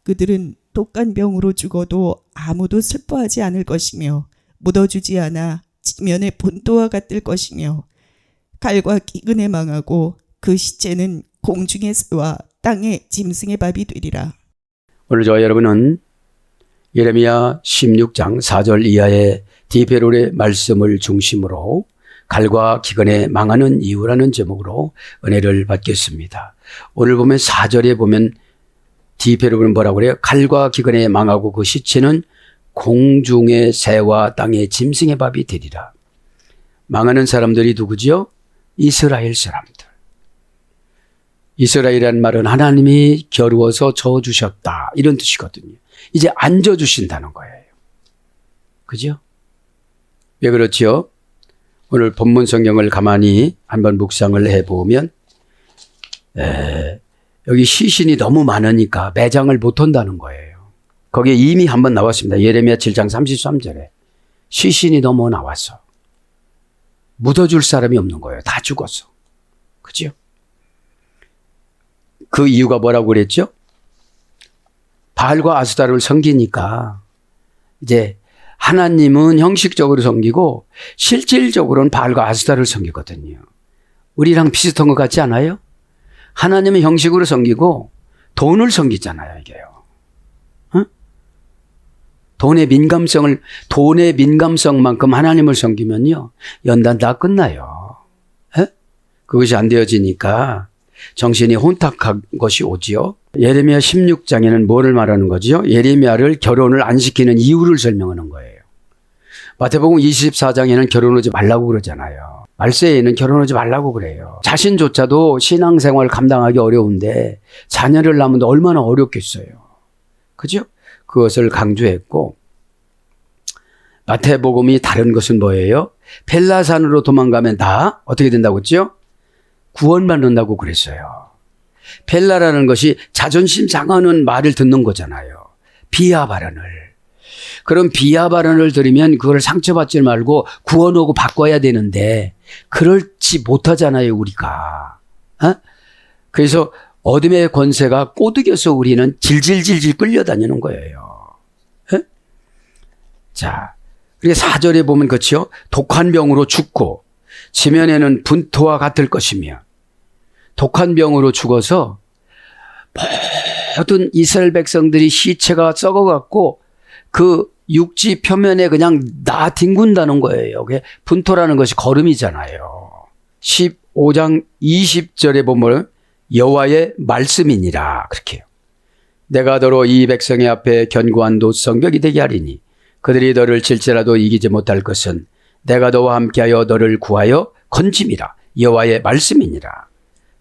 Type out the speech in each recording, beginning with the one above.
그들은 독한 병으로 죽어도 아무도 슬퍼하지 않을 것이며 묻어주지 않아 지면의 본토와 같을 것이며 칼과 기근에 망하고 그 시체는 공중의 새와 땅의 짐승의 밥이 되리라. 오늘 저와 여러분은 예레미야 16장 4절 이하의 디베롤의 말씀을 중심으로 칼과 기근에 망하는 이유라는 제목으로 은혜를 받겠습니다. 오늘 보면 4절에 보면 디베롤은 뭐라고 그래요? 칼과 기근에 망하고 그 시체는 공중의 새와 땅의 짐승의 밥이 되리라. 망하는 사람들이 누구지요? 이스라엘 사람들. 이스라엘이라는 말은 하나님이 겨루어서 저어주셨다 이런 뜻이거든요. 이제 안 져주신다는 거예요. 그죠? 왜 그렇죠? 오늘 본문 성경을 가만히 한번 묵상을 해보면 여기 시신이 너무 많으니까 매장을 못 한다는 거예요. 거기에 이미 한번 나왔습니다. 예레미야 7장 33절에 시신이 너무 나와서 묻어줄 사람이 없는 거예요. 다 죽었어. 그죠? 그 이유가 뭐라고 그랬죠? 바알과 아스타를 섬기니까 이제 하나님은 형식적으로 섬기고 실질적으로는 바알과 아스타를 섬기거든요. 우리랑 비슷한 것 같지 않아요? 하나님은 형식으로 섬기고 돈을 섬기잖아요, 이게요. 어? 돈의 민감성만큼 하나님을 섬기면요, 연단 다 끝나요. 에? 그것이 안 되어지니까 정신이 혼탁한 것이 오지요. 예레미야 16장에는 뭐를 말하는 거지요? 예레미야를 결혼을 안 시키는 이유를 설명하는 거예요. 마태복음 24장에는 결혼하지 말라고 그러잖아요. 말세에는 결혼하지 말라고 그래요. 자신조차도 신앙생활을 감당하기 어려운데 자녀를 낳으면 얼마나 어렵겠어요. 그죠? 그것을 강조했고, 마태복음이 다른 것은 뭐예요? 펠라산으로 도망가면 다 어떻게 된다고 했죠? 구원받는다고 그랬어요. 펠라라는 것이 자존심 상하는 말을 듣는 거잖아요. 비하 발언을. 그럼 비하 발언을 들으면 그걸 상처받지 말고 구원하고 바꿔야 되는데 그렇지 못하잖아요, 우리가. 어? 그래서 어둠의 권세가 꼬드겨서 우리는 질질질질 끌려다니는 거예요. 어? 자, 그래서 4절에 보면 그렇죠? 독한 병으로 죽고 지면에는 분토와 같을 것이며, 독한 병으로 죽어서 모든 이스라엘 백성들이 시체가 썩어갖고 그 육지 표면에 그냥 나 뒹군다는 거예요. 그게 분토라는 것이 거름이잖아요. 15장 20절에 보면 여호와의 말씀이니라 그렇게 해요. 내가 너로 이 백성의 앞에 견고한 노성벽이 되게 하리니 그들이 너를 칠지라도 이기지 못할 것은 내가 너와 함께하여 너를 구하여 건짐이라. 여호와의 말씀이니라.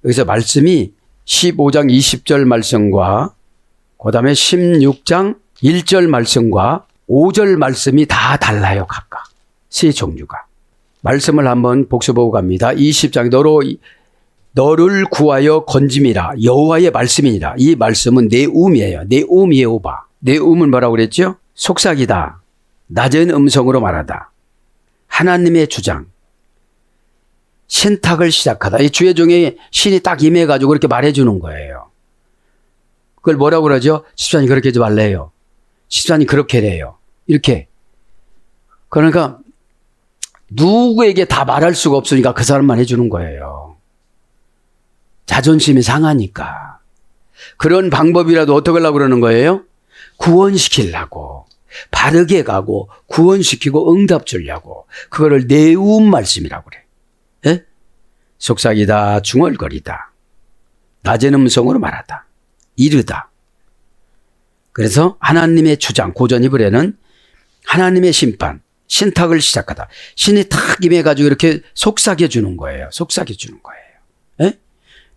여기서 말씀이 15장 20절 말씀과 그 다음에 16장 1절 말씀과 5절 말씀이 다 달라요. 각각. 세 종류가. 말씀을 한번 복습하고 갑니다. 20장 너를 구하여 건짐이라. 여호와의 말씀이니라. 이 말씀은 네움이에요. 네움 예호바. 네움은 뭐라고 그랬죠? 속삭이다. 낮은 음성으로 말하다. 하나님의 주장. 신탁을 시작하다. 이 주의 종의 신이 딱 임해가지고 그렇게 말해주는 거예요. 그걸 뭐라고 그러죠? 집사님 그렇게 하지 말래요. 집사님 그렇게 해요. 이렇게. 그러니까 누구에게 다 말할 수가 없으니까 그 사람만 해주는 거예요. 자존심이 상하니까. 그런 방법이라도 어떻게 하려고 그러는 거예요? 구원시키려고. 바르게 가고 구원시키고 응답 주려고. 그거를 내움 말씀이라고 그래. 예? 속삭이다, 중얼거리다, 낮은 음성으로 말하다, 이르다. 그래서 하나님의 주장, 고전 이브레는 하나님의 심판, 신탁을 시작하다. 신이 탁 임해가지고 이렇게 속삭여 주는 거예요. 속삭여 주는 거예요. 예?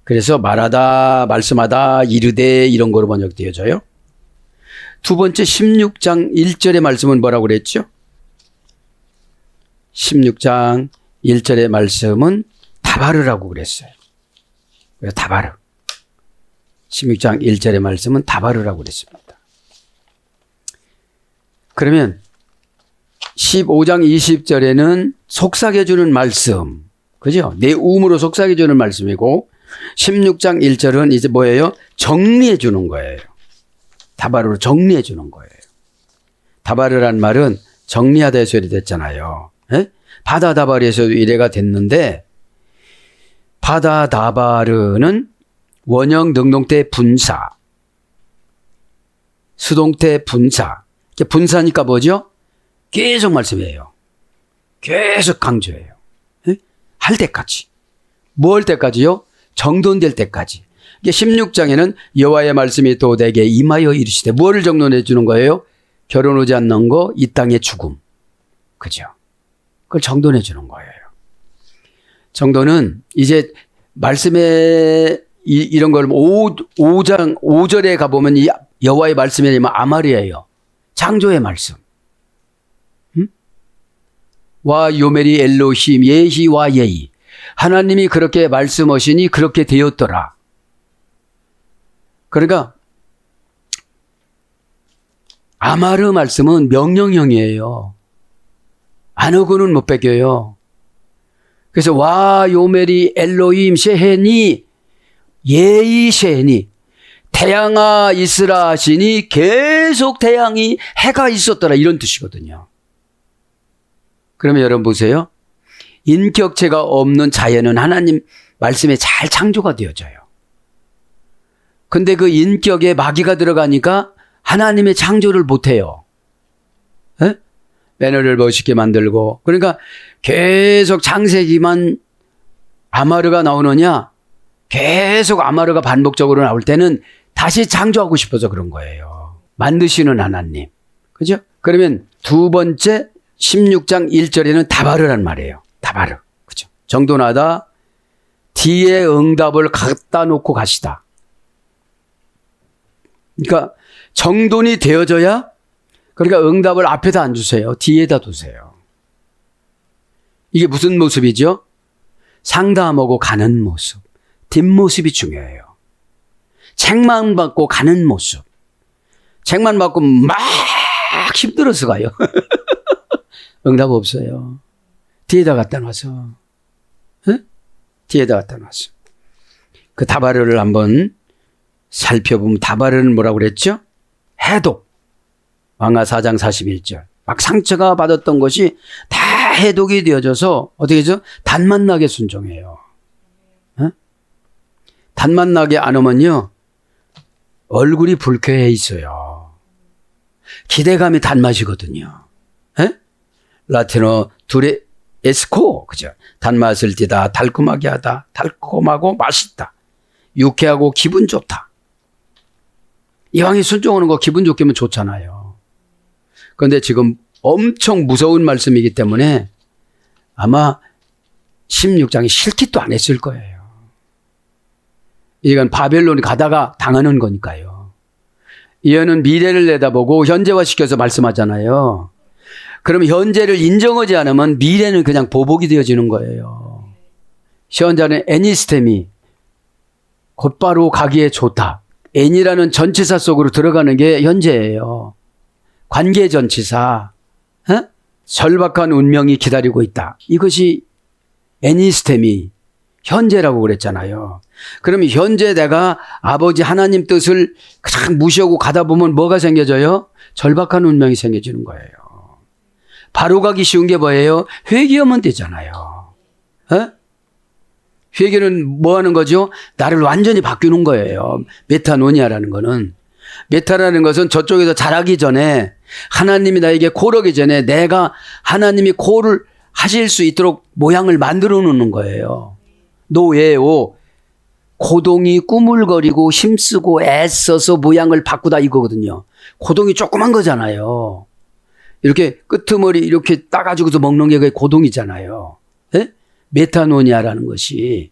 그래서 말하다, 말씀하다, 이르되 이런 거로 번역되어져요. 두 번째 16장 1절의 말씀은 뭐라고 그랬죠? 16장 1절의 말씀은 다바르라고 그랬어요. 그래서 다바르. 16장 1절의 말씀은 다바르라고 그랬습니다. 그러면 15장 20절에는 속삭여주는 말씀. 그죠? 내음으로 속삭여주는 말씀이고 16장 1절은 이제 뭐예요? 정리해주는 거예요. 다바르로 정리해 주는 거예요. 다바르란 말은 정리하다 소리 됐잖아요. 예? 바다 다바르에서도 이래가 됐는데, 바다 다바르는 원형 능동태 분사, 수동태 분사. 분사니까 뭐죠? 계속 말씀해요. 계속 강조해요. 예? 할 때까지. 뭐 할 때까지요? 정돈될 때까지. 16장에는 여호와의 말씀이 또 내게 임하여 이르시되, 뭐를 정돈해 주는 거예요? 결혼하지 않는 거, 이 땅의 죽음. 그죠? 그걸 정돈해 주는 거예요. 정돈은 이제 말씀에 이런 걸 5장 5절에 가보면 이 여호와의 말씀이 아말이에요. 창조의 말씀. 와 요메리 엘로힘 예히 와 예히. 하나님이 그렇게 말씀하시니 그렇게 되었더라. 그러니까 아마르 말씀은 명령형이에요. 안 하고는 못 베겨요. 그래서 와 요메리 엘로힘 셰헤니 예히 셰헤니, 태양아 있으라 하시니 계속 태양이 해가 있었더라, 이런 뜻이거든요. 그러면 여러분 보세요. 인격체가 없는 자연은 하나님 말씀에 잘 창조가 되어져요. 근데 그 인격에 마귀가 들어가니까 하나님의 창조를 못해요. 에? 매너를 멋있게 만들고. 그러니까 계속 창세기만 아마르가 나오느냐, 계속 아마르가 반복적으로 나올 때는 다시 창조하고 싶어서 그런 거예요. 만드시는 하나님. 그죠? 그러면 두 번째 16장 1절에는 다바르란 말이에요. 다바르. 그죠? 정돈하다, 뒤에 응답을 갖다 놓고 가시다. 그러니까 정돈이 되어져야, 그러니까 응답을 앞에다 안 주세요. 뒤에다 두세요. 이게 무슨 모습이죠? 상담하고 가는 모습. 뒷모습이 중요해요. 책만 받고 가는 모습. 책만 받고 막 힘들어서 가요. 응답 없어요. 뒤에다 갖다 놔서. 에? 뒤에다 갖다 놔서. 그 다바르를 한번 살펴보면, 다바르는 뭐라고 그랬죠? 해독. 왕하 4장 41절. 막 상처가 받았던 것이 다 해독이 되어져서 어떻게 되죠? 단맛 나게 순종해요. 에? 단맛 나게 안 오면요, 얼굴이 불쾌해 있어요. 기대감이 단맛이거든요. 에? 라틴어 둘의 에스코, 그죠? 단맛을 띠다, 달콤하게 하다, 달콤하고 맛있다, 유쾌하고 기분 좋다. 이왕에 순종하는 거 기분 좋게 하면 좋잖아요. 그런데 지금 엄청 무서운 말씀이기 때문에 아마 16장이 싫기도 안 했을 거예요. 이건 바벨론이 가다가 당하는 거니까요. 이어는 미래를 내다보고 현재화시켜서 말씀하잖아요. 그러면 현재를 인정하지 않으면 미래는 그냥 보복이 되어지는 거예요. 현재는 애니스템이 곧바로 가기에 좋다. 애니라는 전치사 속으로 들어가는 게 현재예요. 관계 전치사. 에? 절박한 운명이 기다리고 있다. 이것이 애니스템이 현재라고 그랬잖아요. 그러면 현재 내가 아버지 하나님 뜻을 그냥 무시하고 가다 보면 뭐가 생겨져요? 절박한 운명이 생겨지는 거예요. 바로 가기 쉬운 게 뭐예요? 회개하면 되잖아요. 에? 회개는 뭐 하는 거죠? 나를 완전히 바꾸는 거예요. 메타노니아라는 거는. 메타라는 것은 저쪽에서 자라기 전에, 하나님이 나에게 콜하기 전에 내가 하나님이 콜을 하실 수 있도록 모양을 만들어 놓는 거예요. 노예오, 고동이 꾸물거리고 힘쓰고 애써서 모양을 바꾸다, 이거거든요. 고동이 조그만 거잖아요. 이렇게 끄트머리 이렇게 따가지고서 먹는 게 그게 고동이잖아요. 예? 메타노니아라는 것이,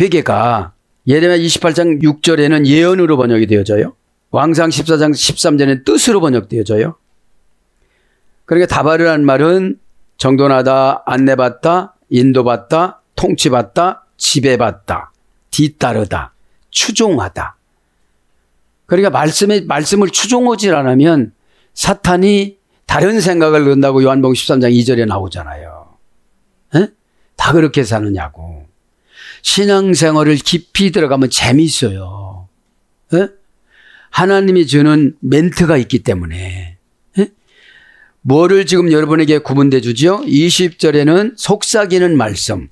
회개가 예레미야 28장 6절에는 예언으로 번역이 되어져요. 왕상 14장 13절에는 뜻으로 번역되어져요. 그러니까 다바르라는 말은 정돈하다, 안내받다, 인도받다, 통치받다, 지배받다, 뒤따르다, 추종하다. 그러니까 말씀을 추종하지 않으면 사탄이 다른 생각을 넣는다고 요한복음 13장 2절에 나오잖아요. 에? 다 그렇게 사느냐고. 신앙생활을 깊이 들어가면 재미있어요. 에? 하나님이 주는 멘트가 있기 때문에. 예? 뭐를 지금 여러분에게 구분해 주죠? 20절에는 속삭이는 말씀.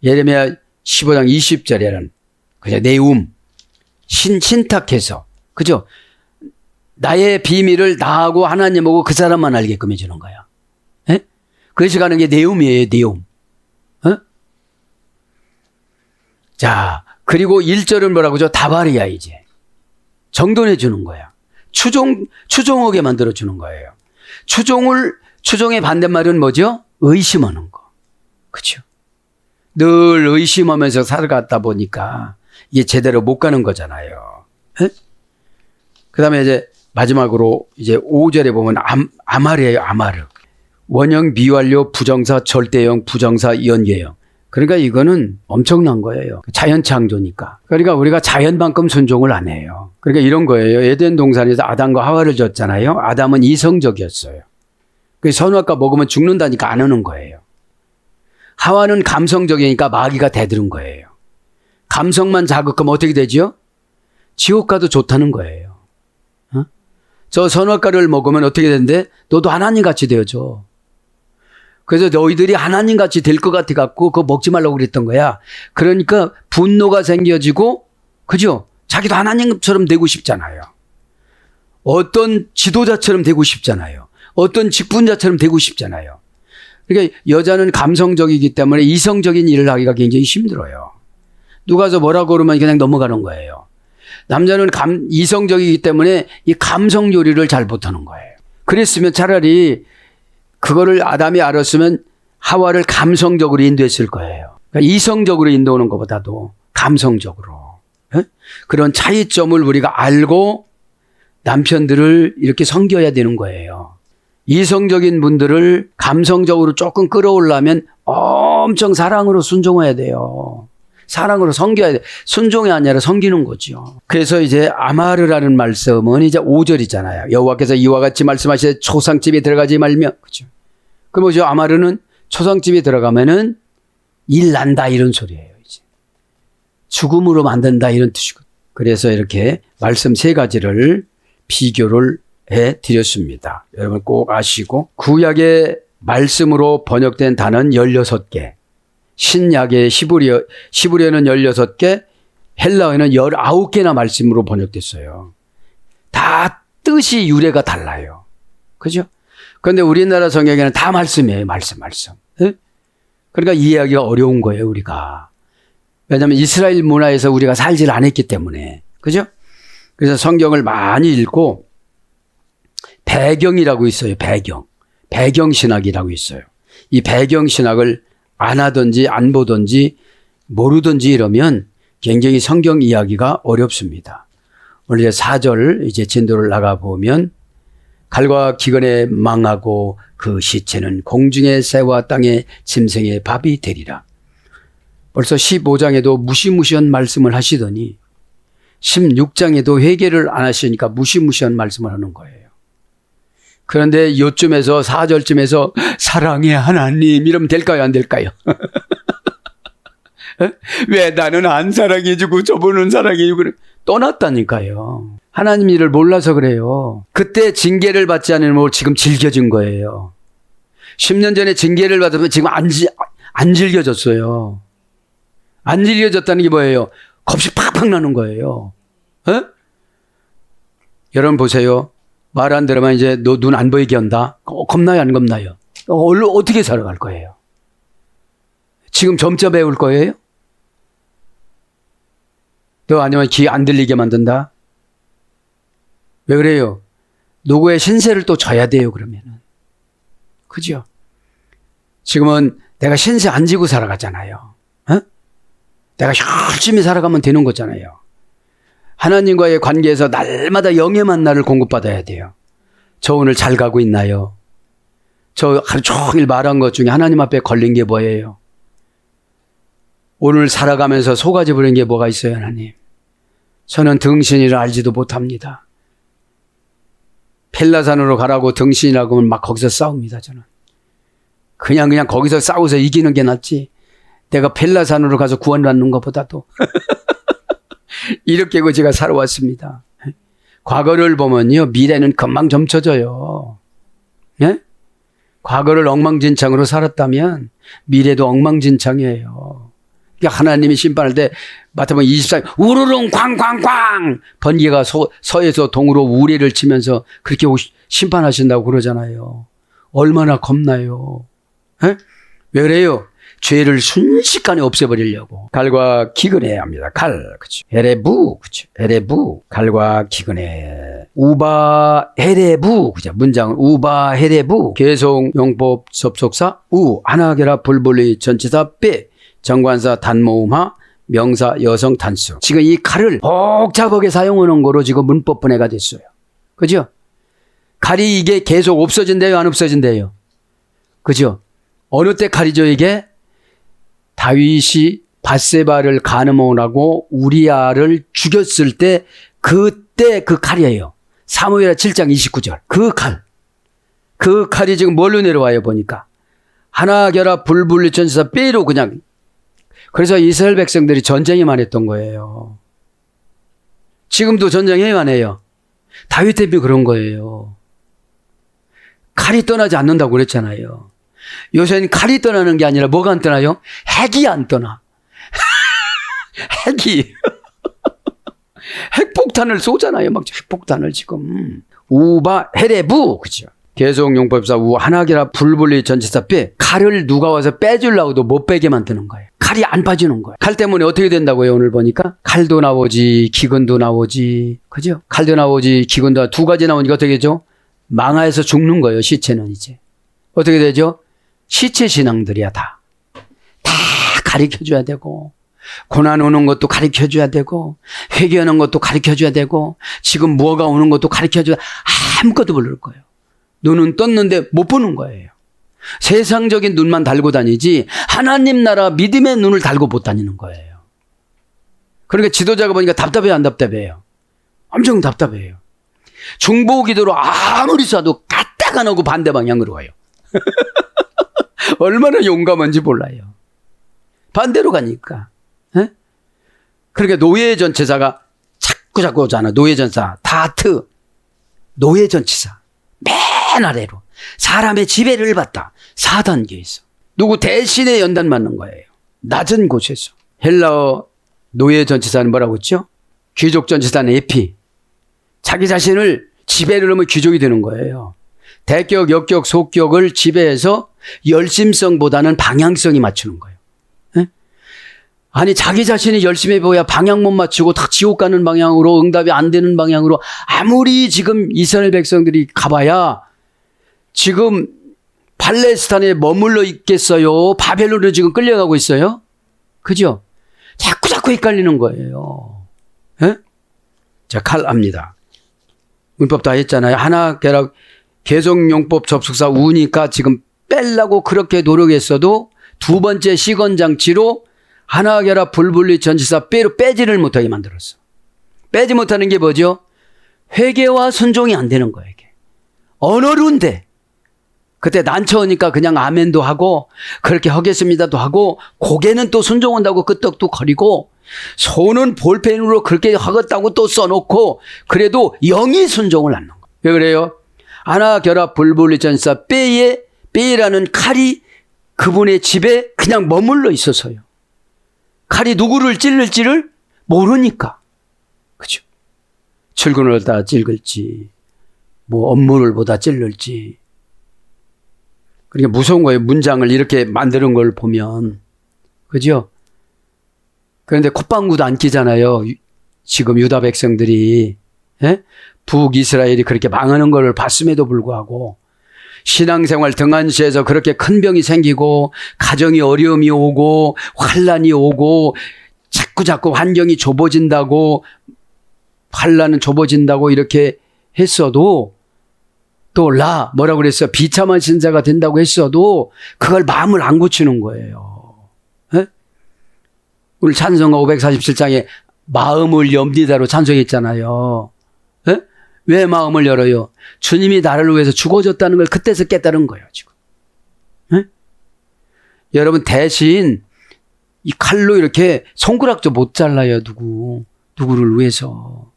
예레미야 15장 20절에는 그죠? 내움. 신탁해서. 그죠? 나의 비밀을 나하고 하나님하고 그 사람만 알게끔 해주는 거야. 예? 그것이 가는 게 내움이에요, 내움. 어? 자, 그리고 1절은 뭐라고 하죠? 다발이야, 이제. 정돈해 주는 거야. 추종하게 만들어 주는 거예요. 추종의 반대말은 뭐죠? 의심하는 거. 그죠? 늘 의심하면서 살아갔다 보니까 이게 제대로 못 가는 거잖아요. 그 다음에 이제 마지막으로 이제 5절에 보면 아마르예요, 아마르. 원형, 미완료, 부정사, 절대형, 부정사, 연계형. 그러니까 이거는 엄청난 거예요. 자연 창조니까. 그러니까 우리가 자연만큼 순종을 안 해요. 그러니까 이런 거예요. 에덴 동산에서 아담과 하와를 줬잖아요. 아담은 이성적이었어요. 그 선악과 먹으면 죽는다니까 안 하는 거예요. 하와는 감성적이니까 마귀가 대드는 거예요. 감성만 자극하면 어떻게 되죠? 지옥 가도 좋다는 거예요. 어? 저 선악과를 먹으면 어떻게 되는데? 너도 하나님같이 되어져. 그래서 너희들이 하나님같이 될 것 같아 갖고 그거 먹지 말라고 그랬던 거야. 그러니까 분노가 생겨지고, 그죠? 자기도 하나님처럼 되고 싶잖아요. 어떤 지도자처럼 되고 싶잖아요. 어떤 직분자처럼 되고 싶잖아요. 그러니까 여자는 감성적이기 때문에 이성적인 일을 하기가 굉장히 힘들어요. 누가 저 뭐라고 그러면 그냥 넘어가는 거예요. 남자는 이성적이기 때문에 이 감성 요리를 잘 못하는 거예요. 그랬으면 차라리 그거를 아담이 알았으면 하와를 감성적으로 인도했을 거예요. 그러니까 이성적으로 인도하는 것보다도 감성적으로. 에? 그런 차이점을 우리가 알고 남편들을 이렇게 섬겨야 되는 거예요. 이성적인 분들을 감성적으로 조금 끌어올려면 엄청 사랑으로 순종해야 돼요. 사랑으로 섬겨야 돼. 순종이 아니라 섬기는 거죠. 그래서 이제 아마르라는 말씀은 이제 5절이잖아요. 여호와께서 이와 같이 말씀하시되 초상집에 들어가지 말며. 그죠? 그 뭐죠? 아마르는 초상집에 들어가면은 일 난다 이런 소리예요. 이제 죽음으로 만든다 이런 뜻이거든요. 그래서 이렇게 말씀 세 가지를 비교를 해 드렸습니다. 여러분 꼭 아시고 구약의 말씀으로 번역된 단어는 16개. 신약의 히브리어는 16개, 헬라어에는 19개나 말씀으로 번역됐어요. 다 뜻이 유래가 달라요. 그죠? 그런데 우리나라 성경에는 다 말씀이에요. 말씀. 네? 그러니까 이해하기가 어려운 거예요, 우리가. 왜냐하면 이스라엘 문화에서 우리가 살질 않았기 때문에. 그죠? 그래서 성경을 많이 읽고 배경이라고 있어요. 배경신학이라고 있어요. 이 배경신학을 안 하든지 안 보든지 모르든지 이러면 굉장히 성경 이야기가 어렵습니다. 오늘 이제 4절 이제 진도를 나가보면 갈과 기근에 망하고 그 시체는 공중의 새와 땅의 짐승의 밥이 되리라. 벌써 15장에도 무시무시한 말씀을 하시더니 16장에도 회개를 안 하시니까 무시무시한 말씀을 하는 거예요. 그런데 요쯤에서 4절쯤에서 사랑의 하나님 이러면 될까요? 안 될까요? 왜 나는 안 사랑해주고 저분은 사랑해주고 떠났다니까요. 하나님 일을 몰라서 그래요. 그때 징계를 받지 않으면 지금 질겨진 거예요. 10년 전에 징계를 받으면 지금 안 질겨졌어요. 안 질겨졌다는 게 뭐예요? 겁이 팍팍 나는 거예요. 에? 여러분 보세요. 말 안 들으면 이제 너 눈 안 보이게 한다. 겁나요, 안 겁나요? 어떻게 살아갈 거예요? 지금 점자 배울 거예요? 또 아니면 귀 안 들리게 만든다? 왜 그래요? 누구의 신세를 또 져야 돼요, 그러면은. 그죠? 지금은 내가 신세 안 지고 살아가잖아요. 어? 내가 열심히 살아가면 되는 거잖아요. 하나님과의 관계에서 날마다 영의 만나를 공급받아야 돼요. 저 오늘 잘 가고 있나요? 저 하루 종일 말한 것 중에 하나님 앞에 걸린 게 뭐예요? 오늘 살아가면서 속아지 부린 게 뭐가 있어요, 하나님? 저는 등신이라 알지도 못합니다. 펠라산으로 가라고 등신이라고 하면 막 거기서 싸웁니다, 저는. 그냥 거기서 싸워서 이기는 게 낫지. 내가 펠라산으로 가서 구원받는 것보다도. 이렇게 제가 살아왔습니다. 과거를 보면요, 미래는 금방 점쳐져요. 예? 과거를 엉망진창으로 살았다면 미래도 엉망진창이에요. 그러니까 하나님이 심판할 때 마태복음 24장 우르릉 쾅쾅쾅 번개가 서에서 동으로 우레를 치면서 그렇게 심판하신다고 그러잖아요. 얼마나 겁나요. 에? 왜 그래요? 죄를 순식간에 없애버리려고 칼과 기근해야 합니다. 칼, 그렇죠. 에레부, 그렇죠. 에레부, 칼과 기근해. 우바 헤레부, 그죠. 문장은 우바 헤레부, 계속 용법 접속사 우 하나게라 불불리 전치사 빼 정관사 단모음하 명사 여성 단수. 지금 이 칼을 복잡하게 사용하는 거로 지금 문법 분해가 됐어요. 그죠? 칼이 이게 계속 없어진대요, 안 없어진대요? 그죠? 어느 때 칼이죠, 이게? 다윗이 밧세바를 간음하고 우리아를 죽였을 때 그때 그 칼이에요. 사무엘하 7장 29절. 그 칼. 그 칼이 지금 뭘로 내려와요, 보니까. 하나 결합 불불리 전치사 빼로 그냥. 그래서 이스라엘 백성들이 전쟁에만 했던 거예요. 지금도 전쟁에만 해요. 다윗 때문에 그런 거예요. 칼이 떠나지 않는다고 그랬잖아요. 요새는 칼이 떠나는 게 아니라 뭐가 안 떠나요? 핵이 안 떠나. 핵이. 핵폭탄을 쏘잖아요. 막 핵폭탄을 지금. 우바 헤레부. 그죠? 계속용법사 우 하나기라 불불리 전치사 빼. 칼을 누가 와서 빼주려고도 못 빼게 만드는 거예요. 칼이 안 빠지는 거예요. 칼 때문에 어떻게 된다고요? 오늘 보니까 칼도 나오지 기근도 나오지. 그죠? 칼도 나오지 기근도 두 가지 나오니까 어떻게 되죠? 망하에서 죽는 거예요. 시체는 이제. 어떻게 되죠? 시체 신앙들이야 다. 다 가르쳐줘야 되고 고난 오는 것도 가르쳐줘야 되고 회개하는 것도 가르쳐줘야 되고 지금 뭐가 오는 것도 가르쳐줘야 아무것도 모를 거예요. 눈은 떴는데 못 보는 거예요. 세상적인 눈만 달고 다니지 하나님 나라 믿음의 눈을 달고 못 다니는 거예요. 그러니까 지도자가 보니까 답답해요, 안 답답해요? 엄청 답답해요. 중보 기도로 아무리 쏴도 까딱 안 하고 반대 방향으로 가요. 얼마나 용감한지 몰라요. 반대로 가니까. 에? 그러니까 노예전치사가 자꾸 오잖아. 노예전사, 다트, 노예전치사. 맨 아래로. 사람의 지배를 받다. 4단계에서. 누구 대신에 연단 맞는 거예요. 낮은 곳에서. 헬라어 노예전치사는 뭐라고 했죠? 귀족전치사는 에피. 자기 자신을 지배를 하면 귀족이 되는 거예요. 대격, 역격, 속격을 지배해서 열심성보다는 방향성이 맞추는 거예요. 에? 아니 자기 자신이 열심히 해봐야 방향 못 맞추고 다 지옥 가는 방향으로 응답이 안 되는 방향으로 아무리 지금 이스라엘 백성들이 가봐야 지금 팔레스타인에 머물러 있겠어요? 바벨론으로 지금 끌려가고 있어요? 그죠? 자꾸 헷갈리는 거예요. 에? 자, 칼합니다. 문법 다 했잖아요. 하나 계락 개성용법 접속사 우니까 지금 빼려고 그렇게 노력했어도 두 번째 시건장치로 하나 결합 불분리 전치사 빼로 빼지를 못하게 만들었어. 빼지 못하는 게 뭐죠? 회개와 순종이 안 되는 거예요. 이게. 언어로인데 그때 난처하니까 그냥 아멘도 하고 그렇게 하겠습니다도 하고 고개는 또 순종한다고 끄떡도 거리고 손은 볼펜으로 그렇게 하겠다고 또 써놓고 그래도 영이 순종을 안 하는 거예요. 왜 그래요? 하나 결합 불분리 전치사 빼라는 칼이 그분의 집에 그냥 머물러 있어서요. 칼이 누구를 찔를지를 모르니까. 그죠? 출근을 다 찔글지, 뭐 업무를 보다 찔를지. 그러니까 무서운 거예요. 문장을 이렇게 만드는 걸 보면. 그죠? 그런데 콧방구도 안 끼잖아요. 지금 유다 백성들이. 예? 북이스라엘이 그렇게 망하는 걸 봤음에도 불구하고 신앙생활 등한시에서 그렇게 큰 병이 생기고 가정이 어려움이 오고 환란이 오고 자꾸 환경이 좁아진다고 환란은 좁아진다고 이렇게 했어도 또 뭐라고 그랬어요? 비참한 신자가 된다고 했어도 그걸 마음을 안 고치는 거예요. 에? 오늘 찬송가 547장에 마음을 염리다로 찬송했잖아요. 에? 왜 마음을 열어요? 주님이 나를 위해서 죽어졌다는 걸 그때서 깨달은 거예요, 지금. 에? 여러분, 대신 이 칼로 이렇게 손가락도 못 잘라요, 누구를 위해서.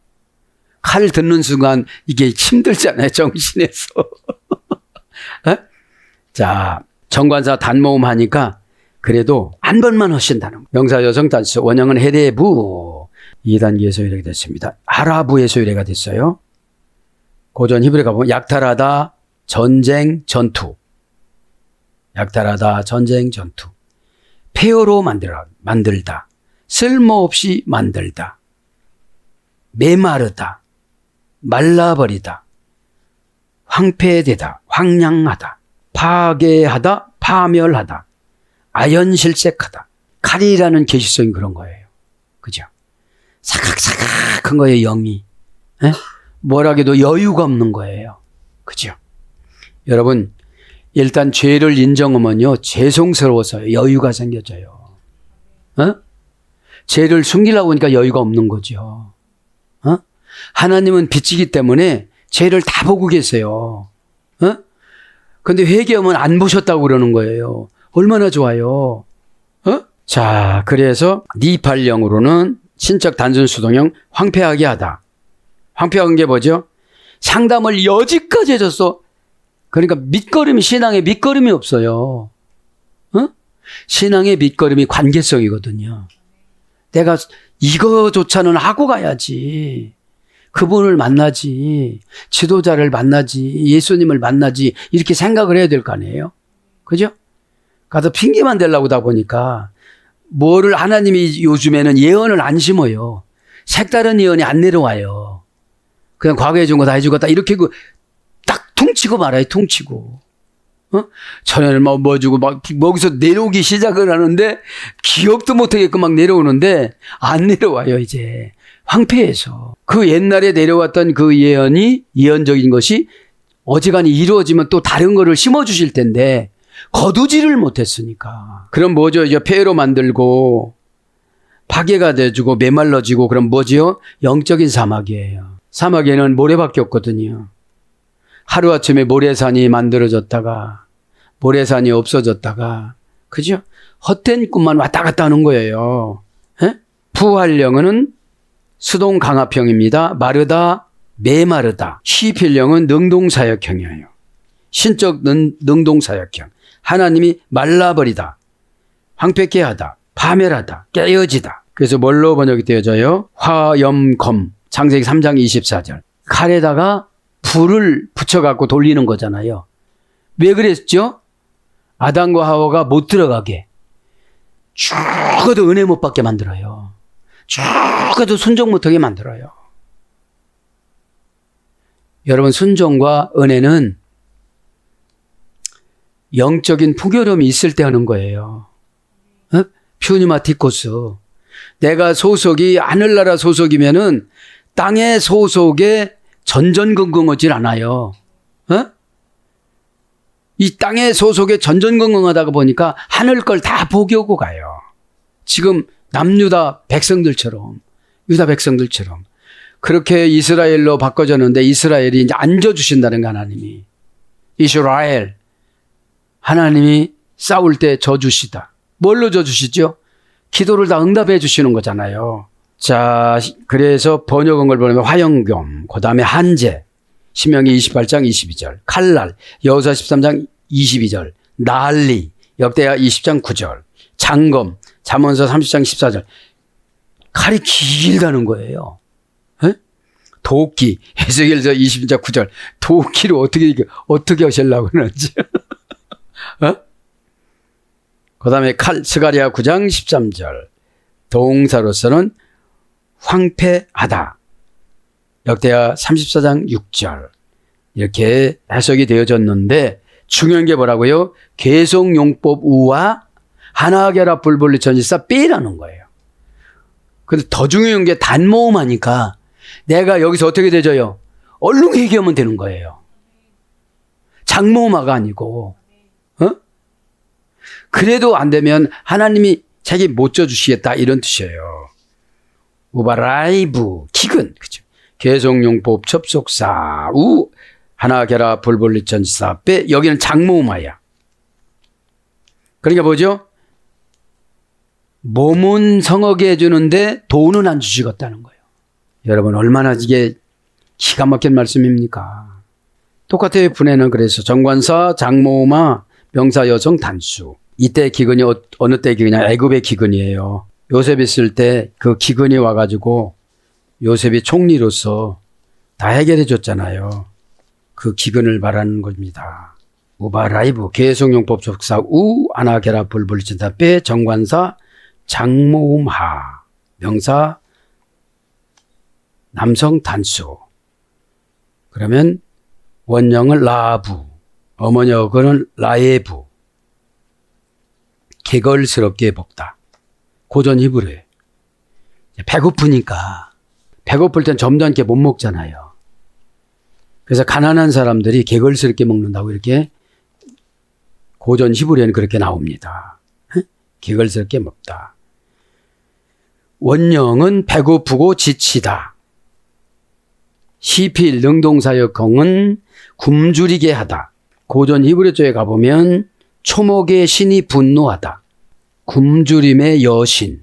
칼 듣는 순간 이게 힘들잖아요. 정신에서. 어? 자, 정관사 단모음 하니까 그래도 한 번만 하신다는 거예요. 명사 여성 단수 원형은 헤레부 2단계의 소유례가 됐습니다. 하라부의 소유례가 됐어요. 고전 히브리 가보면 약탈하다, 전쟁, 전투. 약탈하다, 전쟁, 전투. 폐허로 만들다. 쓸모없이 만들다. 메마르다. 말라버리다. 황폐되다. 황량하다. 파괴하다. 파멸하다. 아연실색하다. 칼이라는 계시성이 그런 거예요. 그죠? 사각사각한 거예요, 영이. 에? 뭐라기도 여유가 없는 거예요. 그죠? 여러분, 일단 죄를 인정하면요, 죄송스러워서 여유가 생겨져요. 어? 죄를 숨기려고 하니까 여유가 없는 거죠. 어? 하나님은 빛이기 때문에 죄를 다 보고 계세요. 어? 근데 회개하면 안 보셨다고 그러는 거예요. 얼마나 좋아요. 어? 자, 그래서 니팔령으로는 신적 단순 수동형 황폐하게 하다. 황폐한 게 뭐죠? 상담을 여지까지 해줬어. 그러니까 밑거름이, 신앙에 밑거름이 없어요. 어? 신앙의 밑거름이 관계성이거든요. 내가 이거조차는 하고 가야지. 그분을 만나지. 지도자를 만나지. 예수님을 만나지. 이렇게 생각을 해야 될 거 아니에요? 그죠? 가서 핑계만 대려고 하다 보니까 뭐를 하나님이 요즘에는 예언을 안 심어요. 색다른 예언이 안 내려와요. 그냥 과거에 준 거 다 해주겠다. 이렇게 딱 퉁치고 말아요. 퉁치고. 어? 전에는 뭐 주고 막 거기서 내려오기 시작을 하는데 기억도 못하게끔 막 내려오는데 안 내려와요. 이제 황폐해서. 그 옛날에 내려왔던 그 예언이 예언적인 것이 어지간히 이루어지면 또 다른 거를 심어주실 텐데 거두지를 못했으니까. 그럼 뭐죠? 이제 폐해로 만들고 파괴가 돼주고 메말라지고 그럼 뭐지요? 영적인 사막이에요. 사막에는 모래밖에 없거든요. 하루아침에 모래산이 만들어졌다가 모래산이 없어졌다가 그죠? 헛된 꿈만 왔다 갔다 하는 거예요. 에? 부활령은 수동 강압형입니다. 마르다, 메마르다. 시필령은 능동사역형이에요. 신적 능동사역형. 하나님이 말라버리다, 황폐케 하다, 파멸하다, 깨어지다. 그래서 뭘로 번역이 되어져요? 화염검. 창세기 3장 24절. 칼에다가 불을 붙여갖고 돌리는 거잖아요. 왜 그랬죠? 아담과 하와가 못 들어가게. 죽어도 은혜 못 받게 만들어요. 죽어도 순종 못하게 만들어요. 여러분, 순종과 은혜는 영적인 풍요로움이 있을 때 하는 거예요. 어? 퓨니마티코스. 내가 소속이 하늘나라 소속이면은 땅의 소속에 전전긍긍하질 않아요. 어? 이 땅의 소속에 전전긍긍하다가 보니까 하늘 걸 다 포기하고 가요. 지금 남유다 백성들처럼, 유다 백성들처럼 그렇게 이스라엘로 바꿔졌는데 이스라엘이 이제 앉아주신다는 거 하나님이. 이스라엘. 하나님이 싸울 때 져주시다. 뭘로 져주시죠? 기도를 다 응답해 주시는 거잖아요. 자, 그래서 번역한 걸 보면 화영경, 그 다음에 한재, 신명기 28장 22절, 칼날, 여호수아 13장 22절, 난리, 역대하 20장 9절, 장검, 잠언서 30장 14절. 칼이 길다는 거예요. 에? 도끼, 에스겔서 20장 9절. 도끼를 어떻게 하시려고 그러는지. 어? 그 다음에 칼, 스가랴 9장 13절. 동사로서는 황폐하다. 역대하 34장 6절. 이렇게 해석이 되어졌는데 중요한 게 뭐라고요? 계속용법 우와 하나결합 불분리 전지사 빼라는 거예요. 근데 더 중요한 게 단모음 하니까 내가 여기서 어떻게 되져요? 얼른 회개하면 되는 거예요. 장모음화가 아니고. 어? 그래도 안 되면 하나님이 자기 못 져주시겠다 이런 뜻이에요. 우바라이브 기근 그죠? 계속용법 접속사 우 하나결합 불분리 전지사 빼 여기는 장모음화야. 그러니까 뭐죠? 몸은 성하게 해주는데 돈은 안 주시겠다는 거예요. 여러분 얼마나 이게 기가 막힌 말씀입니까? 똑같아요. 분해는 그래서 정관사, 장모마, 명사, 여성, 단수. 이때 기근이 어느 때 기근이냐? 애굽의 기근이에요. 요셉이 있을 때 그 기근이 와가지고 요셉이 총리로서 다 해결해 줬잖아요. 그 기근을 말하는 겁니다. 우바라이브, 계속용법 접사, 우, 아나게라, 불불친다, 빼, 정관사, 장모음하, 명사, 남성, 단수. 그러면 원형은 라부, 어머니 어근은 라예부. 개걸스럽게 먹다. 고전 히브리에. 배고프니까. 배고플 땐 점잖게 못 먹잖아요. 그래서 가난한 사람들이 개걸스럽게 먹는다고 이렇게 고전 히브리에는 그렇게 나옵니다. 개걸스럽게 먹다. 원형은 배고프고 지치다. 시필 능동사역형은 굶주리게 하다. 고전 히브리 쪽에 가보면 초목의 신이 분노하다. 굶주림의 여신.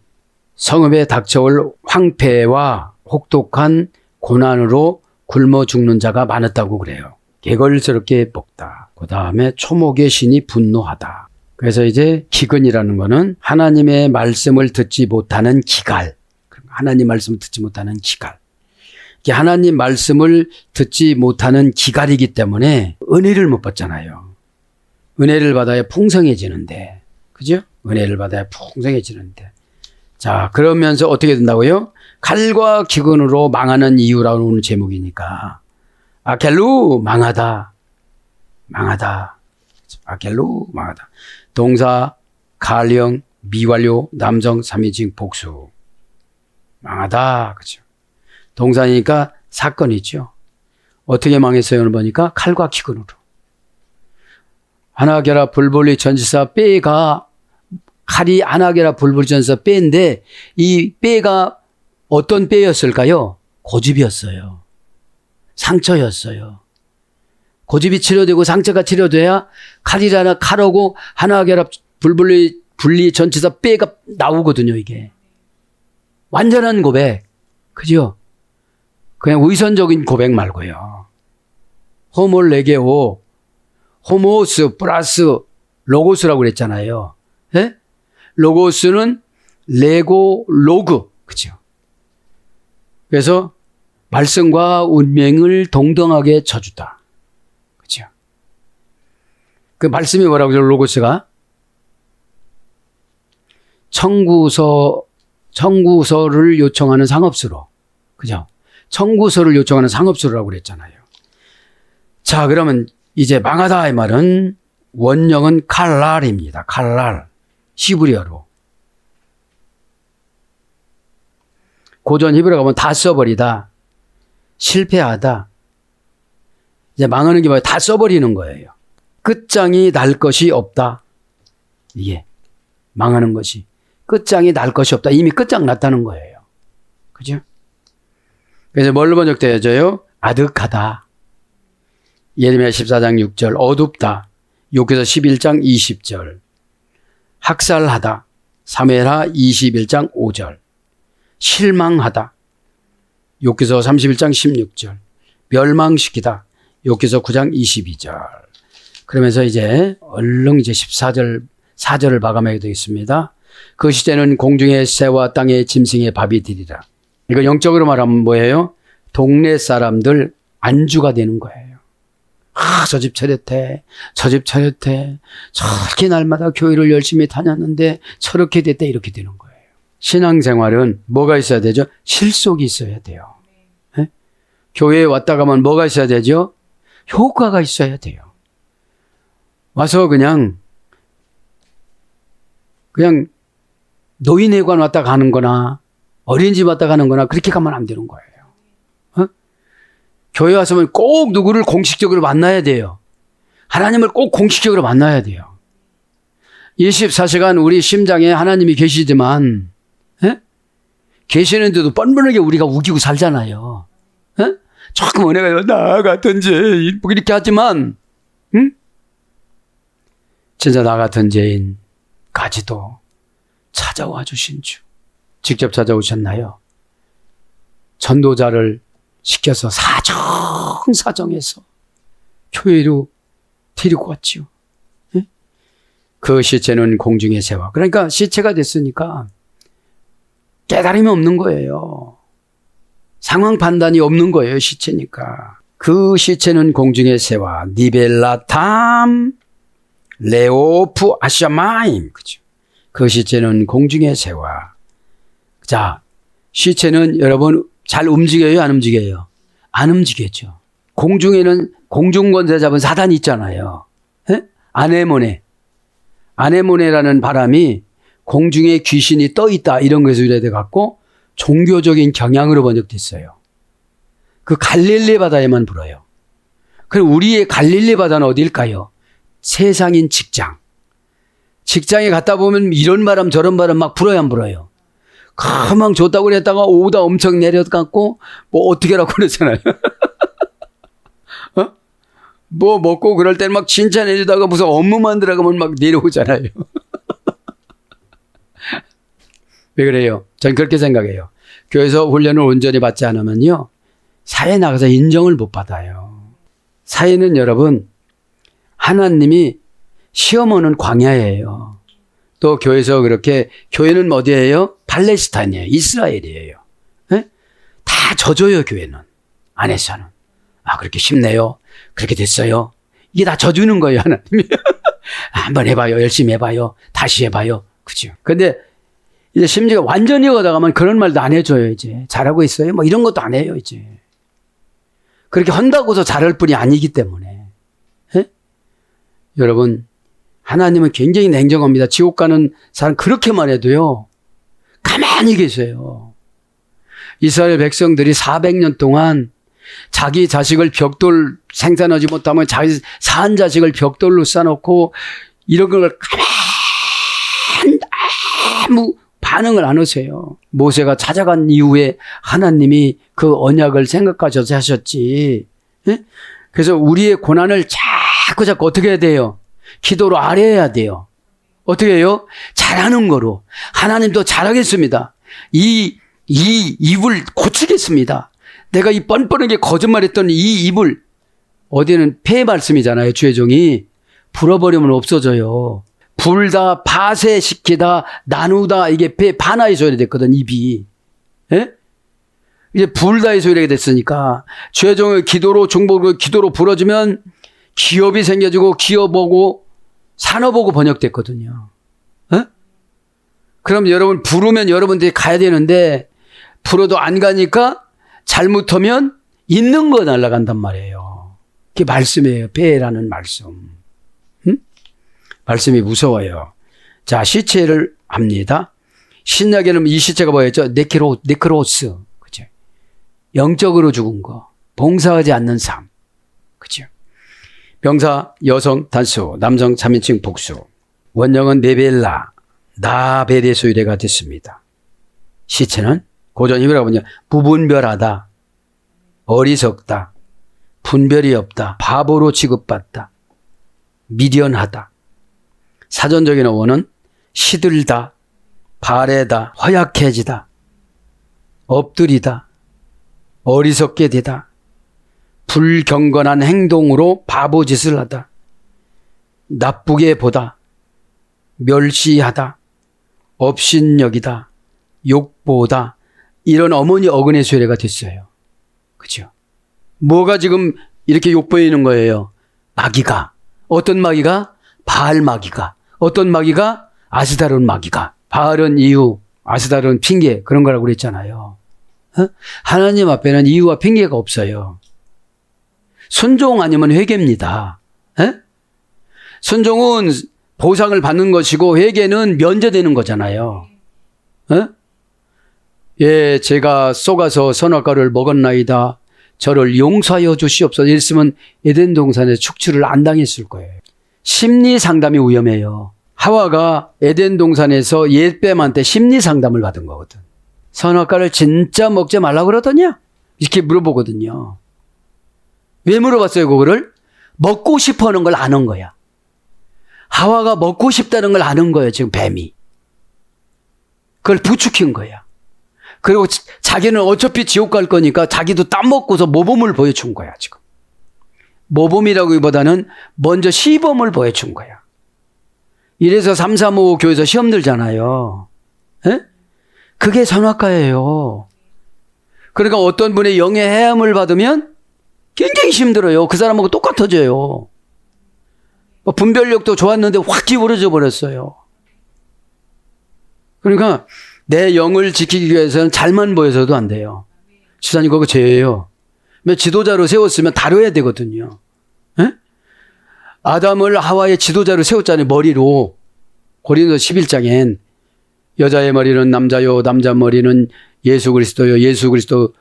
성읍에 닥쳐올 황폐와 혹독한 고난으로 굶어 죽는 자가 많았다고 그래요. 개걸스럽게 먹다. 그 다음에 초목의 신이 분노하다. 그래서 이제 기근이라는 거는 하나님의 말씀을 듣지 못하는 기갈. 하나님 말씀을 듣지 못하는 기갈. 하나님 말씀을 듣지 못하는 기갈이기 때문에 은혜를 못 받잖아요. 은혜를 받아야 풍성해지는데. 그죠? 은혜를 받아야 풍성해지는데. 자, 그러면서 어떻게 된다고요? 칼과 기근으로 망하는 이유라는 오늘 제목이니까. 아켈루 망하다. 망하다. 아켈루 망하다. 동사, 가령, 미완료, 남성, 3인칭 복수. 망하다. 그죠? 동사니까 사건이죠. 어떻게 망했어요? 오늘 보니까 칼과 기근으로. 아나게라 불불리 전지사 빼가 칼이 아나게라 불불리 전지사 빼인데 이 빼가 어떤 빼였을까요? 고집이었어요. 상처였어요. 고집이 치료되고 상처가 치료돼야 칼이라나 칼하고 아나게라 불불리 전지사 빼가 나오거든요. 이게 완전한 고백. 그죠? 그냥 의선적인 고백 말고요. 호몰레게오, 호모스 플러스 로고스라고 그랬잖아요. 예? 로고스는 레고 로그. 그죠? 그래서 말씀과 운명을 동등하게 쳐주다. 그죠? 그 말씀이 뭐라고 그러죠? 로고스가? 청구서를 요청하는 상업수로. 그죠? 청구서를 요청하는 상업수라고 그랬잖아요. 자, 그러면 이제 망하다 이 말은 원형은 칼랄입니다. 칼랄. 히브리어로. 고전 히브리어 가면 다 써버리다. 실패하다. 이제 망하는 게 뭐예요? 다 써버리는 거예요. 끝장이 날 것이 없다. 이게 망하는 것이. 끝장이 날 것이 없다. 이미 끝장 났다는 거예요. 그죠? 그래서 뭘로 번역되어져요? 아득하다. 예레미야 14장 6절 어둡다. 욥기서 11장 20절 학살하다. 사무엘하 21장 5절 실망하다. 욥기서 31장 16절 멸망시키다. 욥기서 9장 22절 그러면서 이제 얼른 이제 4절을 마감하게 되겠습니다. 그 시대는 공중의 새와 땅의 짐승의 밥이 되리라. 이거 영적으로 말하면 뭐예요? 동네 사람들 안주가 되는 거예요. 저 집 차렸대. 저 집 차렸대. 저렇게 날마다 교회를 열심히 다녔는데 저렇게 됐대. 이렇게 되는 거예요. 신앙생활은 뭐가 있어야 되죠? 실속이 있어야 돼요. 네? 교회에 왔다 가면 뭐가 있어야 되죠? 효과가 있어야 돼요. 와서 그냥 노인회관 왔다 가는 거나 어린이집 왔다 가는 거나 그렇게 가면 안 되는 거예요. 교회 와서는 꼭 누구를 공식적으로 만나야 돼요. 하나님을 꼭 공식적으로 만나야 돼요. 24시간 우리 심장에 하나님이 계시지만 계시는데도 뻔뻔하게 우리가 우기고 살잖아요. 조금 은혜가 나 같은 죄인 이렇게 하지만 진짜 나 같은 죄인까지도 찾아와 주신 주. 직접 찾아오셨나요? 전도자를 시켜서 사정해서 교회로 데리고 왔죠. 예? 그 시체는 공중에 새와. 그러니까 시체가 됐으니까 깨달음이 없는 거예요. 상황 판단이 없는 거예요, 시체니까. 그 시체는 공중에 새와 니벨라탐 레오프 아샤마임. 그죠? 그 시체는 공중에 새와. 자, 시체는 여러분 잘 움직여요, 안 움직여요? 안 움직였죠. 공중에는 공중권세 잡은 사단이 있잖아요. 예? 아네모네라는 바람이 공중에 귀신이 떠 있다 이런 것에서 유래돼 갖고 종교적인 경향으로 번역됐어요. 그 갈릴리 바다에만 불어요. 그럼 우리의 갈릴리 바다는 어디일까요? 세상인 직장. 직장에 갔다 보면 이런 바람 저런 바람 막 불어요, 안 불어요? 가만 좋다고 그랬다가 오다 엄청 내려갖고 뭐 어떻게 하라고 그러잖아요. 어? 뭐 먹고 그럴 때는 막 칭찬해주다가 무슨 업무만 들어가면 막 내려오잖아요. 왜 그래요? 전 그렇게 생각해요. 교회에서 훈련을 온전히 받지 않으면요, 사회에 나가서 인정을 못 받아요. 사회는 여러분, 하나님이 시험 오는 광야예요. 또 교회에서 그렇게, 교회는 어디예요? 팔레스타인이에요. 이스라엘이에요. 네? 다 져줘요, 교회는. 안에서는. 아, 그렇게 쉽네요. 그렇게 됐어요. 이게 다 져주는 거예요, 하나님이. 한번 해봐요. 열심히 해봐요. 다시 해봐요. 그죠? 근데 이제 심지어 완전히 가다가면 그런 말도 안 해줘요, 이제. 잘하고 있어요? 뭐 이런 것도 안 해요, 이제. 그렇게 한다고서 잘할 뿐이 아니기 때문에. 예? 여러분, 하나님은 굉장히 냉정합니다. 지옥 가는 사람 그렇게만 해도요, 가만히 계세요. 이스라엘 백성들이 400년 동안 자기 자식을 벽돌 생산하지 못하면 자기 산 자식을 벽돌로 쌓아놓고 이런 걸 가만히 아무 반응을 안 하세요. 모세가 찾아간 이후에 하나님이 그 언약을 생각하셔서 하셨지. 예? 그래서 우리의 고난을 자꾸 어떻게 해야 돼요? 기도로 아뢰어야 돼요. 어떻게 해요? 잘하는 거로. 하나님도 잘하겠습니다. 이 입을 고치겠습니다. 내가 이 뻔뻔하게 거짓말했던 이 입을, 어디는 폐 말씀이잖아요. 주의 종이. 불어버리면 없어져요. 불다, 파쇄시키다, 나누다, 이게 파나의 소리가 됐거든, 입이. 예? 이제 불다의 소리가 됐으니까, 주의 종의 기도로, 중보로, 기도로 불어주면 기업이 생겨지고, 기업하고, 산업하고 번역됐거든요. 예? 그럼 여러분, 부르면 여러분들이 가야 되는데, 불어도 안 가니까, 잘못하면 있는 거 날아간단 말이에요. 그게 말씀이에요. 배라는 말씀. 응? 말씀이 무서워요. 자, 시체를 합니다. 신약에는 이 시체가 뭐였죠? 네크로스. 그죠? 영적으로 죽은 거. 봉사하지 않는 삶. 그죠? 명사, 여성, 단수, 남성, 3인칭 복수. 원형은 네벨라, 나베레소 유래가 됐습니다. 시체는 고전 히브리어가 뭐냐? 무분별하다, 어리석다, 분별이 없다, 바보로 취급받다, 미련하다. 사전적인 어원은 시들다, 바래다, 허약해지다, 엎드리다, 어리석게 되다, 불경건한 행동으로 바보짓을 하다, 나쁘게 보다, 멸시하다, 업신여기다, 욕보다, 이런 어머니 어근의 수레가 됐어요. 그죠? 뭐가 지금 이렇게 욕보이는 거예요? 마귀가. 어떤 마귀가? 바알 마귀가. 어떤 마귀가? 아스다론 마귀가. 바알은 이유, 아스다론 핑계, 그런 거라고 그랬잖아요. 어? 하나님 앞에는 이유와 핑계가 없어요. 순종 아니면 회개입니다. 에? 순종은 보상을 받는 것이고 회개는 면제되는 거잖아요. 에? 예, 제가 속아서 선악과를 먹었나이다. 저를 용서하여 주시옵소서. 이랬으면 에덴 동산에 축출을 안 당했을 거예요. 심리 상담이 위험해요. 하와가 에덴 동산에서 옛뱀한테 심리 상담을 받은 거거든. 선악과를 진짜 먹지 말라고 그러더냐? 이렇게 물어보거든요. 왜 물어봤어요, 그거를? 먹고 싶어 하는 걸 아는 거야. 하와가 먹고 싶다는 걸 아는 거예요, 지금 뱀이. 그걸 부추긴 거야. 그리고 자기는 어차피 지옥 갈 거니까 자기도 땀 먹고서 모범을 보여준 거야, 지금. 모범이라기보다는 먼저 시범을 보여준 거야. 이래서 335 교회에서 시험 들잖아요. 에? 그게 선악과예요. 그러니까 어떤 분의 영의 해함을 받으면 굉장히 힘들어요. 그 사람하고 똑같아져요. 분별력도 좋았는데 확 기울어져 버렸어요. 그러니까 내 영을 지키기 위해서는 잘만 보여서도 안 돼요. 집사님 그거 죄예요. 지도자로 세웠으면 다뤄야 되거든요. 에? 아담을 하와의 지도자로 세웠잖아요. 머리로. 고린도서 11장엔 여자의 머리는 남자요, 남자 머리는 예수 그리스도요, 예수 그리스도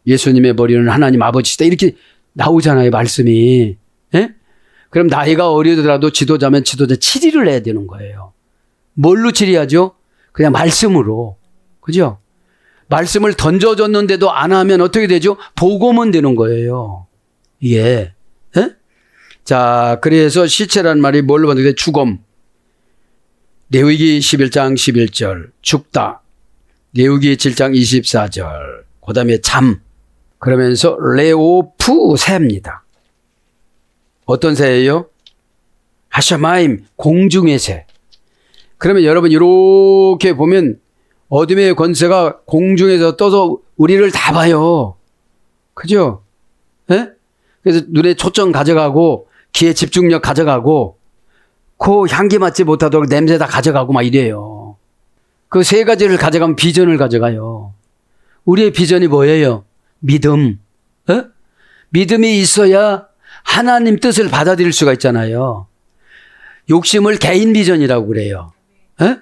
예수님의 머리는 하나님 아버지시다. 이렇게 나오잖아요, 말씀이. 에? 그럼 나이가 어리더라도 지도자면 지도자 치리를 해야 되는 거예요. 뭘로 치리하죠? 그냥 말씀으로. 그죠? 말씀을 던져줬는데도 안 하면 어떻게 되죠? 보고만 되는 거예요. 이게. 에? 자, 그래서 시체라는 말이 뭘로 봤는데 죽음. 레위기 11장 11절 죽다. 레위기 7장 24절. 그 다음에 잠. 그러면서 레오프 새입니다. 어떤 새예요? 하샤마임 공중의 새. 그러면 여러분 이렇게 보면 어둠의 권세가 공중에서 떠서 우리를 다 봐요. 그죠? 예? 그래서 눈에 초점 가져가고 귀에 집중력 가져가고 코 향기 맡지 못하도록 냄새 다 가져가고 막 이래요. 그 세 가지를 가져가면 비전을 가져가요. 우리의 비전이 뭐예요? 믿음. 예? 믿음이 있어야 하나님 뜻을 받아들일 수가 있잖아요. 욕심을 개인 비전이라고 그래요. 에?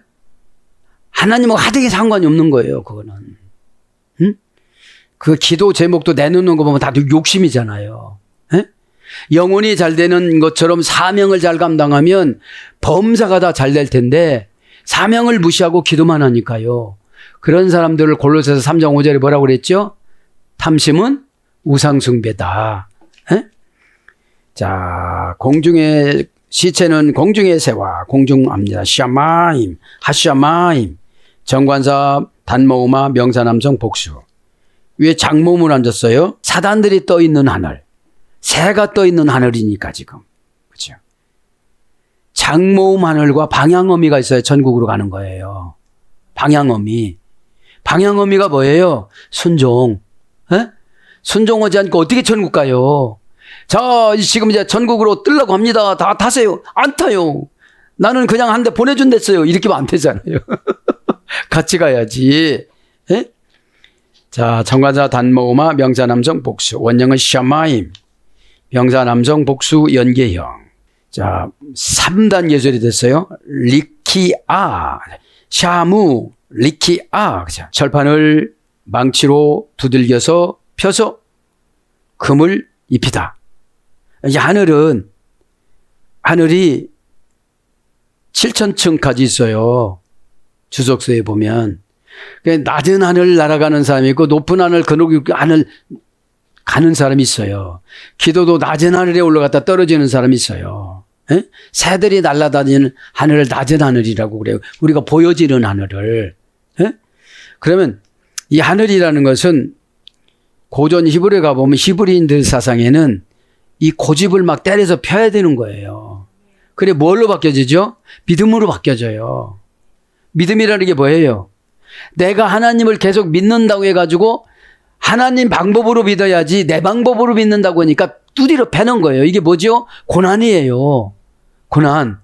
하나님하고 하등에 상관이 없는 거예요, 그거는. 응? 그 기도 제목도 내놓는 거 보면 다 욕심이잖아요. 에? 영혼이 잘 되는 것처럼 사명을 잘 감당하면 범사가 다 잘 될 텐데 사명을 무시하고 기도만 하니까요. 그런 사람들을 골로새서 3장 5절에 뭐라고 그랬죠? 탐심은 우상숭배다. 에? 자, 공중의 시체는 공중의 새와 공중합니다. 샤마임, 하샤마임, 정관사, 단모우마, 명사남성, 복수. 위에 장모음을 앉았어요. 사단들이 떠 있는 하늘, 새가 떠 있는 하늘이니까 지금, 그렇죠? 장모음 하늘과 방향어미가 있어야 천국으로 가는 거예요. 방향어미, 방향어미가 뭐예요? 순종. 에? 순종하지 않고 어떻게 천국 가요? 자, 지금 이제 전국으로 뜨려고 합니다. 다 타세요. 안 타요. 나는 그냥 한 대 보내준댔어요. 이렇게 하면 안 되잖아요. 같이 가야지. 에? 자, 정관사 단모음아 명사남성 복수. 원형은 샤마임. 명사남성 복수 연계형. 자, 3단 예절이 됐어요. 리키아. 샤무. 리키아. 철판을 망치로 두들겨서 펴서 금을 입히다. 이제 하늘이 7,000층까지 있어요. 주석서에 보면. 낮은 하늘 날아가는 사람이 있고 높은 하늘, 그늘이 하늘 가는 사람이 있어요. 기도도 낮은 하늘에 올라갔다 떨어지는 사람이 있어요. 에? 새들이 날아다니는 하늘을 낮은 하늘이라고 그래요. 우리가 보여지는 하늘을. 에? 그러면 이 하늘이라는 것은 고전 히브리에 가보면 히브리인들 사상에는 이 고집을 막 때려서 펴야 되는 거예요. 그래 뭘로 바뀌어지죠? 믿음으로 바뀌어져요. 믿음이라는 게 뭐예요? 내가 하나님을 계속 믿는다고 해가지고 하나님 방법으로 믿어야지 내 방법으로 믿는다고 하니까 두드려 패는 거예요. 이게 뭐죠? 고난이에요. 고난.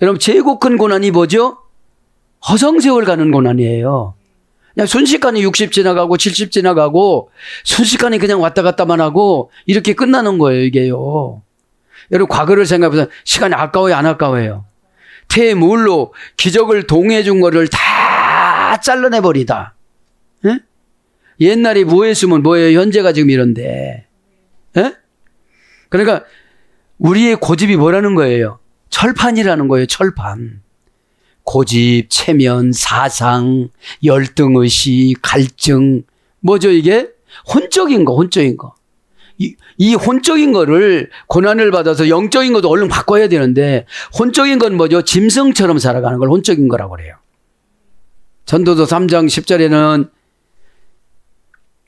여러분 제일 큰 고난이 뭐죠? 허송세월 가는 고난이에요. 그냥 순식간에 60 지나가고 70 지나가고 순식간에 그냥 왔다 갔다만 하고 이렇게 끝나는 거예요, 이게요. 여러분 과거를 생각해보세요. 시간이 아까워요, 안 아까워요? 퇴물로 기적을 동의해 준 거를 다 잘라내버리다. 에? 옛날에 뭐 했으면 뭐예요? 현재가 지금 이런데. 에? 그러니까 우리의 고집이 뭐라는 거예요? 철판이라는 거예요, 철판. 고집, 체면, 사상, 열등의식, 갈증, 뭐죠 이게? 혼적인 거. 이 혼적인 거를 고난을 받아서 영적인 것도 얼른 바꿔야 되는데 혼적인 건 뭐죠? 짐승처럼 살아가는 걸 혼적인 거라고 그래요. 전도서 3장 10절에는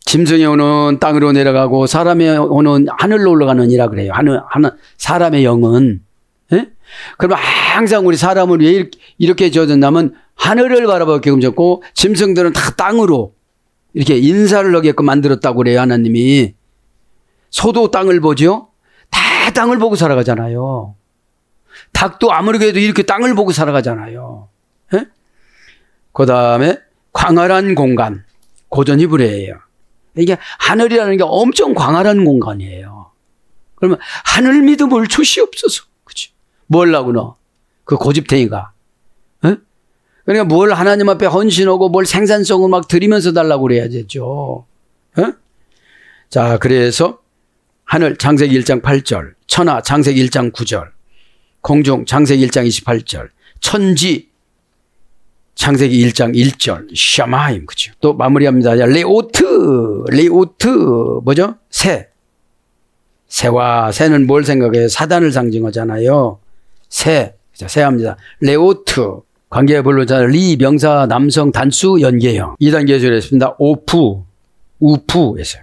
짐승이 오는 땅으로 내려가고 사람이 오는 하늘로 올라가느니라 그래요. 사람의 영은. 예? 그러면 항상 우리 사람을 왜 이렇게 지어졌냐면 하늘을 바라보게끔 졌고 짐승들은 다 땅으로 이렇게 인사를 하게끔 만들었다고 그래요. 하나님이. 소도 땅을 보죠. 다 땅을 보고 살아가잖아요. 닭도 아무리 그래도 이렇게 땅을 보고 살아가잖아요. 예? 그 다음에 광활한 공간. 고전 히브리어예요. 이게 하늘이라는 게 엄청 광활한 공간이에요. 그러면 하늘 믿음을 주시옵소서. 그치? 뭘 하고 너? 그 고집탱이가. 예? 그러니까 뭘 하나님 앞에 헌신하고 뭘 생산성을 막 드리면서 달라고 그래야 되죠. 예? 자, 그래서 하늘 창세기 1장 8절, 천하 창세기 1장 9절, 공중 창세기 1장 28절, 천지 창세기 1장 1절, 샤마임, 그죠? 또 마무리합니다. 레오트 뭐죠? 새는 뭘 생각해요? 사단을 상징하잖아요. 새합니다. 레오트, 관계의 본론자, 리, 명사, 남성, 단수, 연계형. 2단계 조례했습니다. 우프에서요.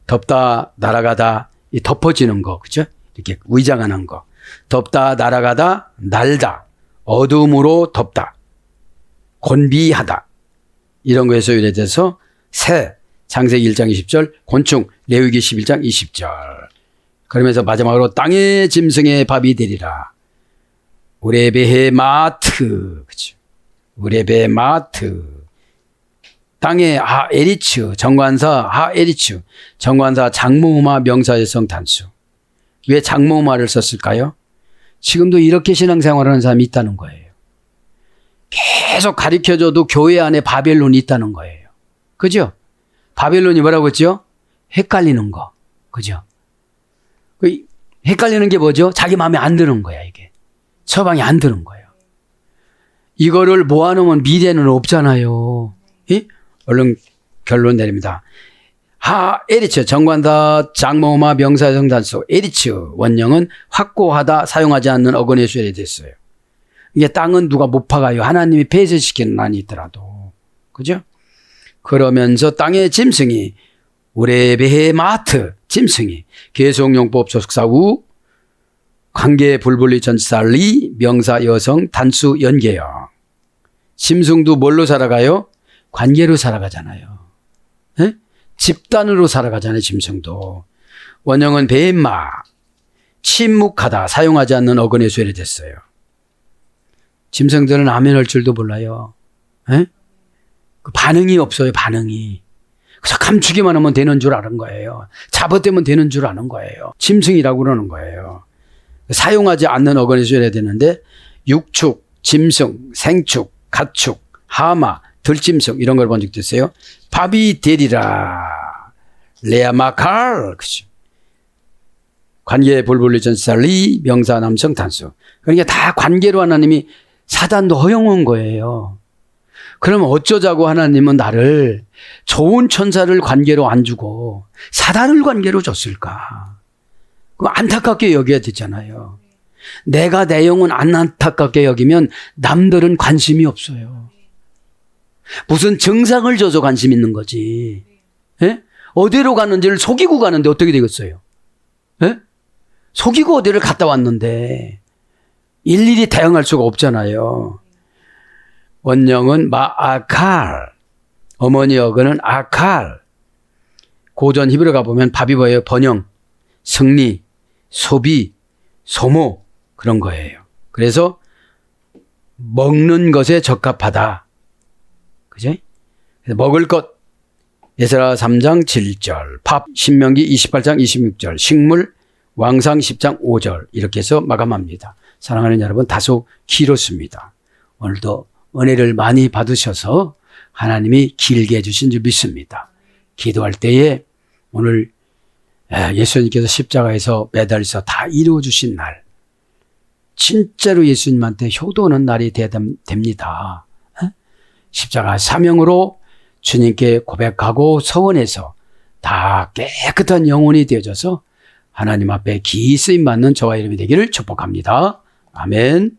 덥다, 날아가다, 이 덮어지는 거, 그죠? 이렇게 위장하는 거. 덥다, 날아가다, 날다, 어둠으로 덮다, 곤비하다. 이런 거에서 유래돼서 새, 창세기 1장 20절, 곤충, 레위기 11장 20절. 그러면서 마지막으로 땅의 짐승의 밥이 되리라. 우레베헤마트, 그죠? 우레베마트. 땅의 에리츠, 정관사 에리츠, 정관사 장모음화 명사여성 단수. 왜 장모음화를 썼을까요? 지금도 이렇게 신앙생활하는 사람이 있다는 거예요. 계속 가르쳐줘도 교회 안에 바벨론이 있다는 거예요. 그죠? 바벨론이 뭐라고 했죠? 헷갈리는 거. 그죠? 헷갈리는 게 뭐죠? 자기 마음에 안 드는 거야, 이게. 처방이 안 드는 거예요. 이거를 모아놓으면 미래는 없잖아요. 예? 얼른 결론 내립니다. 에리츠, 정관사, 장모음화, 명사여성 단수. 에리츠, 원형은 확고하다, 사용하지 않는 어근의 수열이 됐어요. 이게 땅은 누가 못 파가요. 하나님이 폐쇄시키는 한이 있더라도. 그죠? 그러면서 땅의 짐승이, 우레베헤마트, 짐승이, 계속용법 소속사 우, 관계 불분리 전치사 리, 명사 여성, 단수 연계형. 짐승도 뭘로 살아가요? 관계로 살아가잖아요. 에? 집단으로 살아가잖아요. 짐승도. 원형은 베마, 침묵하다, 사용하지 않는 어근의 수열이 됐어요. 짐승들은 아멘할 줄도 몰라요. 에? 그 반응이 없어요. 반응이. 그래서 감추기만 하면 되는 줄 아는 거예요. 잡아대면 되는 줄 아는 거예요. 짐승이라고 그러는 거예요. 사용하지 않는 어근의 수열이 되는데 육축, 짐승, 생축, 가축, 하마, 들짐승 이런 걸 본 적도 있어요. 밥이 되리라. 레아마칼. 그죠? 관계의 불분리 전치사 리, 명사 남성 단수. 그러니까 다 관계로 하나님이 사단도 허용한 거예요. 그러면 어쩌자고 하나님은 나를 좋은 천사를 관계로 안 주고 사단을 관계로 줬을까? 그럼 안타깝게 여겨야 되잖아요. 내가 내 영혼 안 안타깝게 여기면 남들은 관심이 없어요. 무슨 증상을 줘서 관심 있는 거지. 예? 어디로 가는지를 속이고 가는데 어떻게 되겠어요? 예? 속이고 어디를 갔다 왔는데 일일이 대응할 수가 없잖아요. 원형은 마아칼, 어머니 어근은 아칼. 고전 히브리어 가보면 밥이 뭐예요? 번영, 승리, 소비, 소모 그런 거예요. 그래서 먹는 것에 적합하다. 그죠? 먹을 것 에스라 3장 7절, 밥 신명기 28장 26절, 식물 왕상 10장 5절 이렇게 해서 마감합니다. 사랑하는 여러분, 다소 길었습니다. 오늘도 은혜를 많이 받으셔서 하나님이 길게 해주신 줄 믿습니다. 기도할 때에 오늘 예수님께서 십자가에서 매달려서 다 이루어주신 날, 진짜로 예수님한테 효도하는 날이 됩니다. 십자가 사명으로 주님께 고백하고 서원해서 다 깨끗한 영혼이 되어져서 하나님 앞에 기이 쓰임받는 저와 여러분이 되기를 축복합니다. 아멘.